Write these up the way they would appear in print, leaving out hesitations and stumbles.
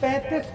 35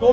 2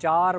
4